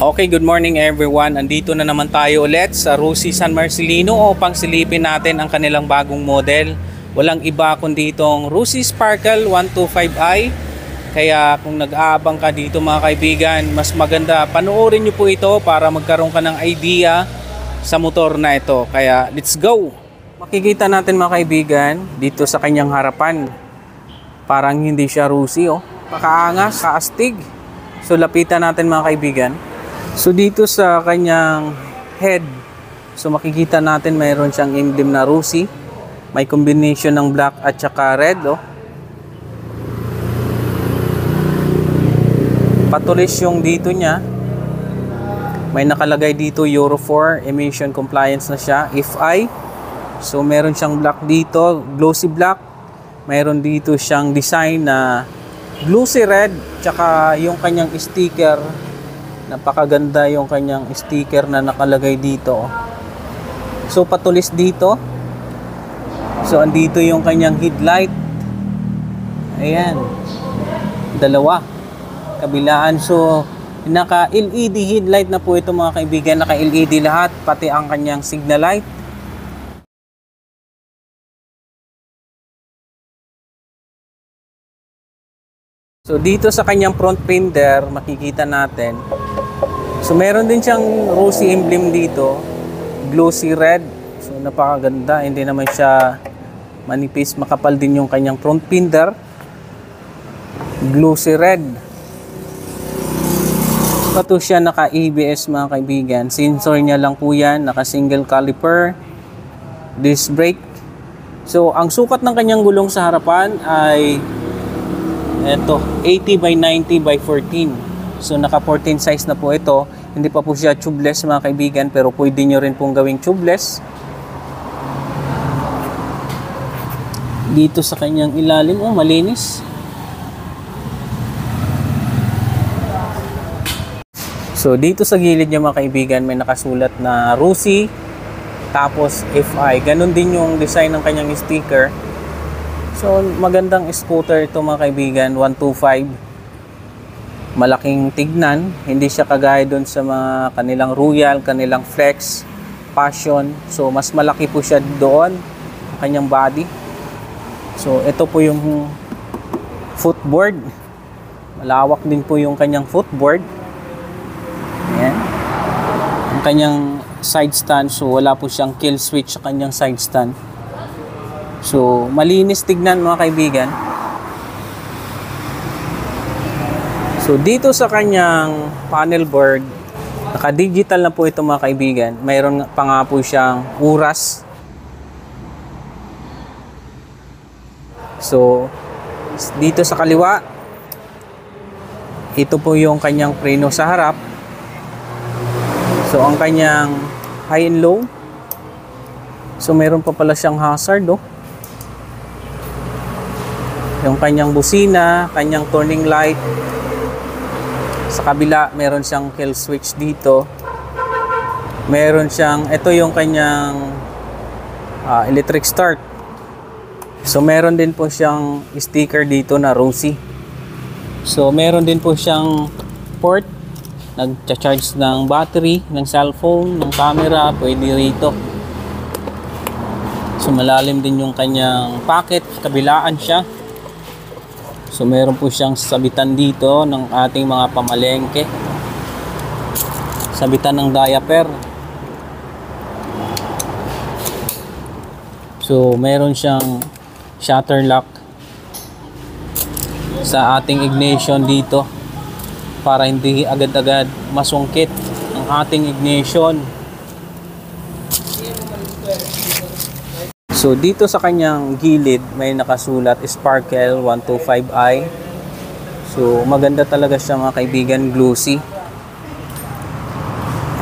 Okay, good morning everyone. Andito na naman tayo ulit sa Rusi San Marcelino upang silipin natin ang kanilang bagong model. Walang iba kundi itong Rusi Sparkle 125i. Kaya kung nag-aabang ka dito mga kaibigan, mas maganda panoorin nyo po ito para magkaroon ka ng idea sa motor na ito. Kaya let's go! Makikita natin mga kaibigan dito sa kanyang harapan. Parang hindi siya Rusi, oh. Pakaangas, kaastig. So lapitan natin mga kaibigan. So dito sa kanyang head, so makikita natin mayroon siyang emblem na Rusi. May combination ng black at saka red, oh. Patulis yung dito niya. May nakalagay dito Euro 4 emission compliance na siya, FI. So meron siyang black dito, glossy black. Mayroon dito siyang design na glossy red, tsaka yung kanyang sticker. Napakaganda yung kanyang sticker na nakalagay dito. So patulis dito. So andito yung kanyang headlight. Ayan. Dalawa. Kabilaan. So naka LED headlight na po ito mga kaibigan. Naka LED lahat. Pati ang kanyang signal light. So dito sa kanyang front fender makikita natin. So meron din siyang Rusi emblem dito, glossy red. So napakaganda, hindi naman siya manipis, makapal din yung kanyang front fender. Glossy red. Pato siya naka ABS mga kaibigan. Sensor niya lang po yan, naka single caliper, disc brake. So ang sukat ng kanyang gulong sa harapan ay ito, 80 by 90 by 14. So naka 14 size na po ito. Hindi pa po siya tubeless mga kaibigan, pero pwede nyo rin pong gawing tubeless. Dito sa kanyang ilalim, oh malinis. So dito sa gilid niya mga kaibigan, may nakasulat na Rusi, tapos FI. Ganon din yung design ng kanyang sticker. So magandang scooter ito mga kaibigan, 125. Malaking tignan, hindi siya kagaya doon sa mga kanilang Royal, kanilang Flex, Passion. So mas malaki po siya doon, ang kanyang body. So ito po yung footboard. Malawak din po yung kanyang footboard. Ayan. Ang kanyang side stand, so wala po siyang kill switch sa kanyang side stand. So malinis tignan mga kaibigan. So dito sa kanyang panel board, naka-digital na po ito mga kaibigan. Mayroon pa nga po siyang oras. So dito sa kaliwa, ito po yung kanyang preno sa harap. So ang kanyang high and low. So mayroon pa pala siyang hazard, oh. Yung kanyang busina, kanyang turning light. Sa kabila, meron siyang kill switch dito. Meron siyang, ito yung kanyang electric start. So meron din po siyang sticker dito na Rusi. So meron din po siyang port. Nag-charge ng battery, ng cellphone, ng camera, pwede rito. So malalim din yung kanyang pocket, kabilaan siya. So meron po siyang sabitan dito ng ating mga pamalengke. Sabitan ng diaper. So meron siyang shutter lock sa ating ignition dito para hindi agad-agad masungkit ang ating ignition. So dito sa kanyang gilid may nakasulat Sparkle 125i. So maganda talaga siya mga kaibigan, glossy.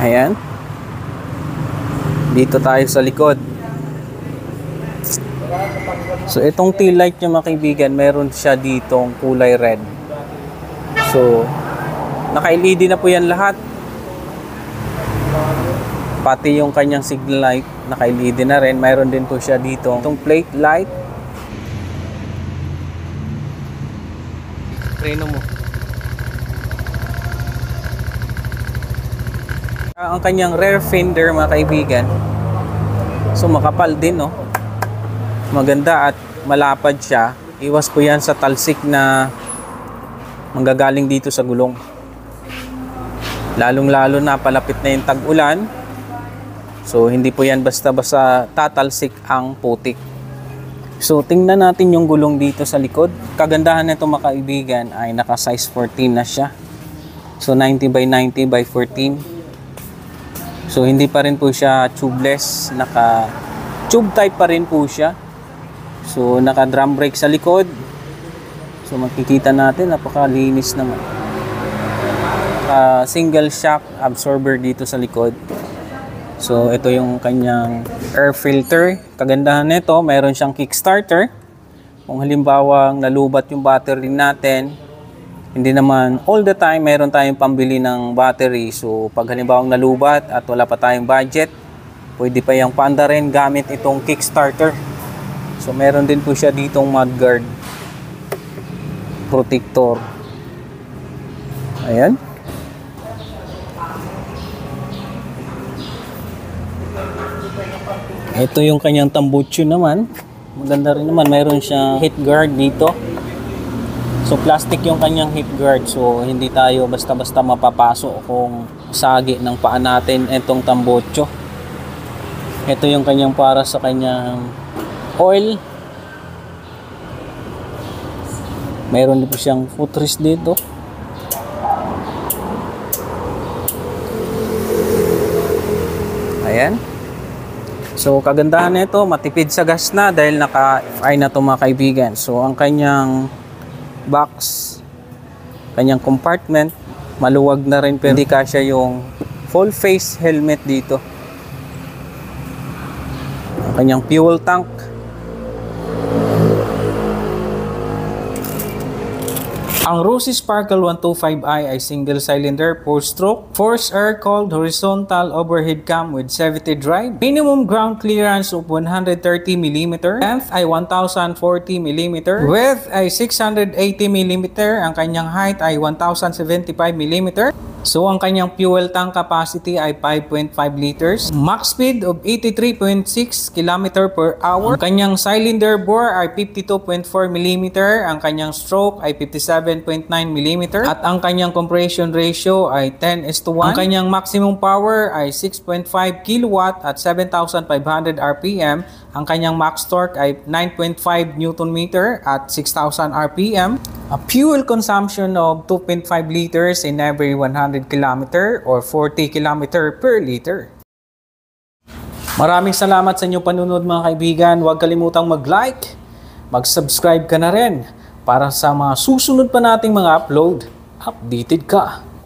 Ayan. Dito tayo sa likod. So itong tail light niya mga kaibigan, meron siya ditong kulay red. So naka-LED na po yan lahat. Pati yung kanyang signal light, naka-LED na rin. Mayroon din po siya dito itong plate light. Preno mo. ang kanyang rear fender mga kaibigan. So makapal din, no? Maganda at malapad siya. Iwas po yan sa talsik na manggagaling dito sa gulong. Lalong-lalo na palapit na yung tag-ulan. So hindi po yan basta-basta tatalsik ang putik. So tingnan natin yung gulong dito sa likod. Kagandahan nito mga kaibigan ay naka size 14 na siya. So 90 by 90 by 14. So hindi pa rin po siya tubeless, naka tube type pa rin po siya. So naka drum brake sa likod. So makikita natin napakalinis naman. Single shock absorber dito sa likod. So ito yung kanyang air filter. Kagandahan nito, mayroon siyang kickstarter. Kung halimbawa nalubat yung battery natin, hindi naman all the time mayroon tayong pambili ng battery. So pag halimbawa nalubat at wala pa tayong budget, pwede pa yung paanda rin gamit itong kickstarter. So meron din po siya ditong mudguard protector. Ayan. Ito yung kanyang tambucho naman. Maganda rin naman, mayroon siyang heat guard dito. So plastic yung kanyang hip guard, so hindi tayo basta-basta mapapasok kung sagi ng paa natin itong tambocho. Ito yung kanyang para sa kanyang oil. Mayroon din po siyang footrest dito. Ayan. So kagandahan nito, matipid sa gas na dahil naka-FI na ito mga kaibigan. So ang kanyang box, kanyang compartment, maluwag na rin pero hindi kasya yung full face helmet dito. Ang kanyang fuel tank. Ang Rossi Sparkle 125i ay single cylinder, 4-stroke, forced air cooled horizontal overhead cam with CVT drive. Minimum ground clearance of 130 mm, length ay 1040 mm, width ay 680 mm, ang kanyang height ay 1075 mm. So ang kanyang fuel tank capacity ay 5.5 liters. Max speed of 83.6 km per hour. Ang kanyang cylinder bore ay 52.4 mm. Ang kanyang stroke ay 57.9 mm. At ang kanyang compression ratio ay 10:1. Ang kanyang maximum power ay 6.5 kW at 7,500 RPM. Ang kanyang max torque ay 9.5 Nm at 6,000 RPM. A fuel consumption of 2.5 liters in every 100 km or 40 km per liter. Maraming salamat sa inyong panunod mga kaibigan. Huwag kalimutang mag-like, mag-subscribe ka na rin para sa mga susunod pa nating mga upload. Updated ka.